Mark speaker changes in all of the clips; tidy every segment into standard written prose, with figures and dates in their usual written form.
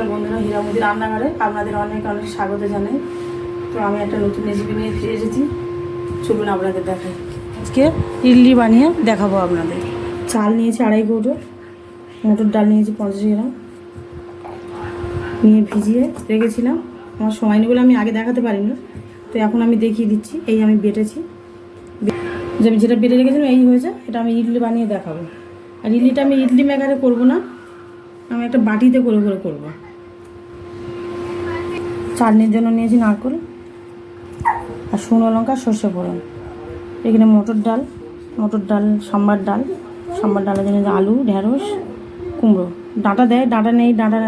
Speaker 1: নমস্কার বন্ধুরা, হীরামতি রান্নাঘরে আপনাদের অনেক অনেক স্বাগত জানাই। তো আমি একটা নতুন রেসিপি নিয়ে ফিরে এসেছি, চলুন আপনাদের দেখাই। আজকে ইডলি বানিয়ে দেখাবো আপনাদের। চাল নিয়েছি 2.5 কৌটো, মটর ডাল নিয়েছি 50 গ্রাম, নিয়ে ভিজিয়ে রেখেছিলাম। আমার সময় নেই বলে আমি আগে দেখাতে পারিনি, তো এখন আমি দেখিয়ে দিচ্ছি। এই আমি বেটেছি, যে আমি যেটা বেটে রেখেছিলাম এই হয়েছে। এটা আমি ইডলি বানিয়ে দেখাবো। আর ইডলিটা আমি ইডলি মেকারে করবো না, আমি একটা বাটিতে করে করে করবো। চাটনির জন্য নিয়েছি নারকেল আর শুকনো লঙ্কা, সর্ষে ফোড়ন। এখানে মটর ডাল, সাম্বার ডালের জন্য আলু, ঢেঁড়স, কুমড়ো। ডাঁটা দেয়, ডাঁটা নেই, ডাঁটা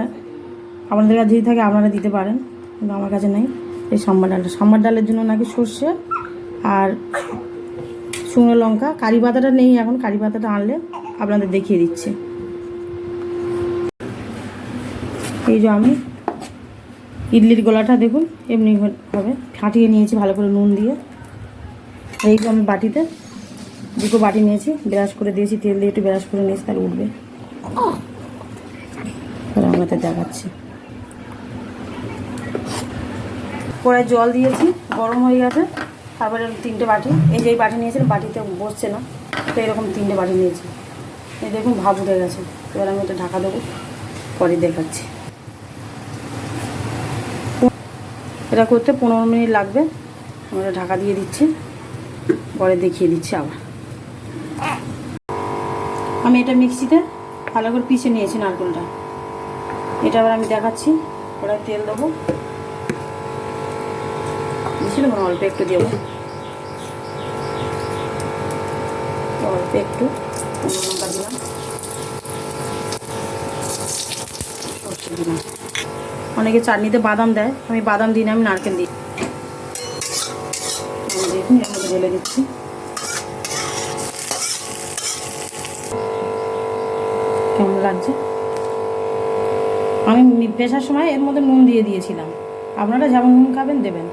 Speaker 1: আপনাদের কাছে যদি থাকে আপনারা দিতে পারেন, কিন্তু আমার কাছে নেই। এই সাম্বার ডালের জন্য নাকি সর্ষে আর শুকনো লঙ্কা। কারি পাতাটা নেই এখন, কারি পাতাটা আনলে আপনাদের দেখিয়ে দিচ্ছি। এই যে আমি ইডলির গোলাটা দেখুন এমনি হবে, ফাটিয়ে নিয়েছি ভালো করে নুন দিয়ে। এই যে আমি বাটিতে 2 বাটি নিয়েছি, ব্রাশ করে দিয়েছি, তেল দিয়ে একটু ব্রাশ করে নিয়েছি, তাহলে উঠবে। আমাদের দেখাচ্ছি। কড়াই জল দিয়েছি, গরম হয়ে গেছে। তারপরে 3টে বাটি, এই যে বাটি নিয়েছিলাম, বাটিতে বসছে না, তো এরকম 3টে বাটি নিয়েছি। এই দেখুন ভাপ উঠে গেছে। এবার আমি এটা ঢাকা দেবো, পরে দেখাচ্ছি। এটা করতে 15 মিনিট লাগবে। আমরা ঢাকা দিয়ে দিচ্ছি, পরে দেখিয়ে দিচ্ছি আবার। আমি এটা মিক্সিতে ভালো করে পিষে নিয়েছি নারকেলটা। এটা আবার আমি দেখাচ্ছি। কড়াই তেল দেবো, বুঝলে অল্প একটু দেবো, অল্প একটু লঙ্কা দিলাম, সরষে দিলাম। অনেকে চাটনিতে বাদাম দেয়, আমি বাদাম দিই না, আমি নারকেল দিই। দেখুন এর মধ্যে ঢেলে দিচ্ছি। কেমন লাগছে? আমি পেশার সময় এর মধ্যে নুন দিয়ে দিয়েছিলাম, আপনারা যেমন নুন খাবেন দেবেন।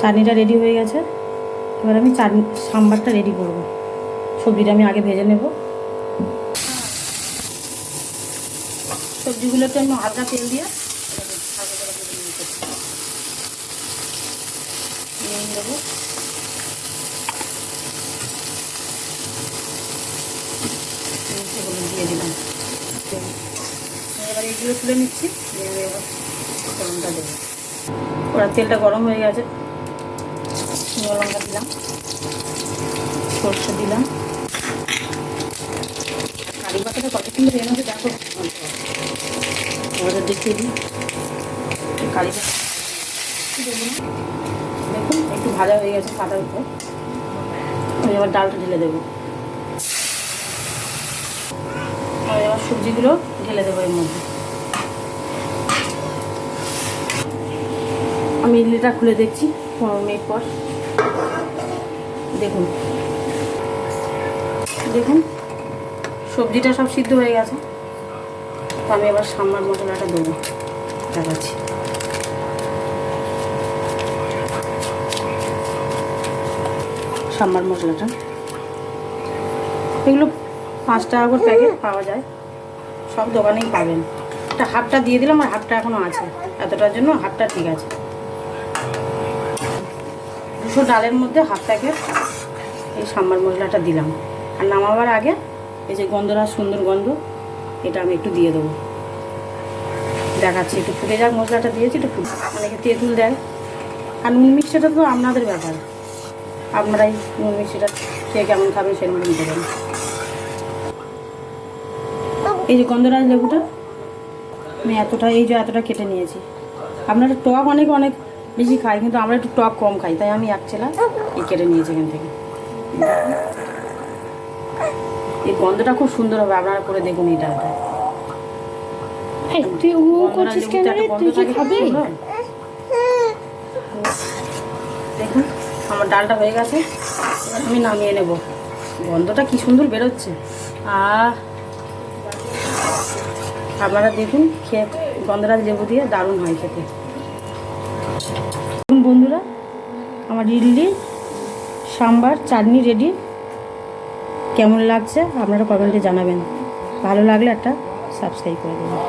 Speaker 1: চাটনিটা রেডি হয়ে গেছে। এবার আমি সাম্বারটা রেডি করব। সবজিটা আমি আগে ভেজে নেব। সবজিগুলোতে আমি হালকা তেল দিয়ে নিয়ে দেবো। দিয়ে দিলাম। এবার এইগুলো তুলে নিচ্ছি, এবার ফোড়নটা দেবো। ওরা তেলটা গরম হয়ে গেছে, শুকনো লঙ্কা দিলাম, সরষে দিলাম, কারি পাতাটা কত সুন্দর এর মধ্যে দেখো। ওদের দেখিয়ে দিই কারি পাতা দেবো না। দেখুন একটু ভাজা হয়ে গেছে পাতার উপর। আমি এবার ডালটা ঢেলে দেবো। আর এবার সবজিগুলো ঢেলে দেবো এর মধ্যে। আমি ইডলিটা খুলে দেখছি 15 মিনিট পর। দেখুন দেখুন সবজিটা সব সিদ্ধ হয়ে গেছে। তো আমি এবার সাম্বার মশলাটা দেবো, দেখাচ্ছি। সাম্বার মশলাটা এগুলো 5 টাকা করে প্যাকেট পাওয়া যায়, সব দোকানেই পাবেন। এটা হাফটা দিয়ে দিলাম, আর হাফটা এখনও আছে, এতটার জন্য হাফটা ঠিক আছে। 200 ডালের মধ্যে হাফ প্যাকেট এই সাম্বার মশলাটা দিলাম। আর নামাবার আগে এই যে গন্ধটা, সুন্দর গন্ধ, এটা আমি একটু দিয়ে দেবো, দেখাচ্ছি। একটু ফুটে যাক, মশলাটা দিয়েছি একটু ফুটে। অনেকে তেঁতুল দেয়। আর নুন মিক্সিটা তো আপনাদের ব্যাপার, আপনারাই নুন মিক্সিটা খেয়ে কেমন খাবেন সেরকম নিতে পারেন। এই যে গন্ধরাজ লেবুটা আমি এতটা কেটে নিয়েছি। আপনারা টক অনেক বেশি খাই, কিন্তু আমরা একটু টক কম খাই, তাই আমি 1 চেলা কেটে নিয়েছি এখান থেকে। এই গন্ধটা খুব সুন্দর হবে, আপনারা করে দেখুন। এটা দেখুন আমার ডালটা হয়ে গেছে, আমি নামিয়ে নেব। গন্ধটা কি সুন্দর বেরোচ্ছে। আপনারা দেখুন, খেয়ে গন্ধরাজ লেবু দিয়ে দারুণ হয় খেতে। বন্ধুরা আমার ইডলি, সাম্বার, চাটনি রেডি। কেমন লাগছে আপনারা কমেন্টে জানাবেন। ভালো লাগলে একটা সাবস্ক্রাইব করে দেবেন।